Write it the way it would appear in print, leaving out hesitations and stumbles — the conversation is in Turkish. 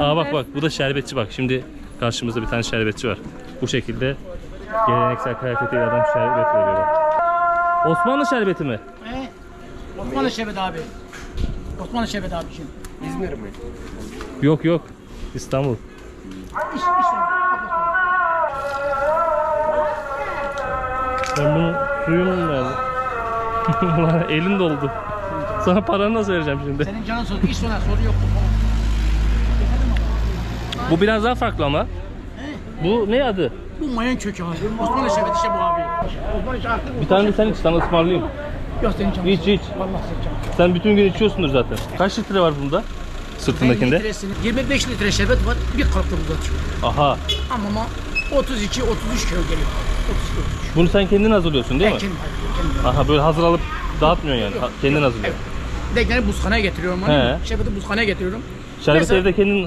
Aa bak bu da şerbetçi bak. Şimdi karşımızda bir tane şerbetçi var. Bu şekilde geleneksel kıyafetiyle adam şerbet veriyor bak. Osmanlı şerbeti mi? Osmanlı şerbeti abi. Osmanlı şerbeti abi şimdi. İzmir mi? Yok İstanbul. İşte. Ben bunun suyunu mu verdim? Ulan elin doldu. Sana paranı nasıl vereceğim şimdi? Senin canın soru. İş sonra soru yok. Bu biraz daha farklı ama. Bu ne adı? Bu mayan kökü abi. Osmanlı şerbeti işte bu abi. Osmanlı şerbeti. Bir tane de sen iç, sana ısmarlayayım. Yok senin canın. İç. Vallahi senin canın. Sen bütün gün içiyorsundur zaten. Kaç litre var bunda? Sırtındakinde. 25 litre şerbet var. Bir kapta uzatıyor. Aha. Ama 32-33 kilo geliyor. 32-33. Bunu sen kendin hazırlıyorsun değil mi? Kendim. Aha böyle hazır alıp dağıtmıyorsun yani. Kendin hazırlıyorsun. Bir de buzhaneye getiriyorum. He. Şerbeti buzhaneye getiriyorum. Şerbeti Mesela- evde kendin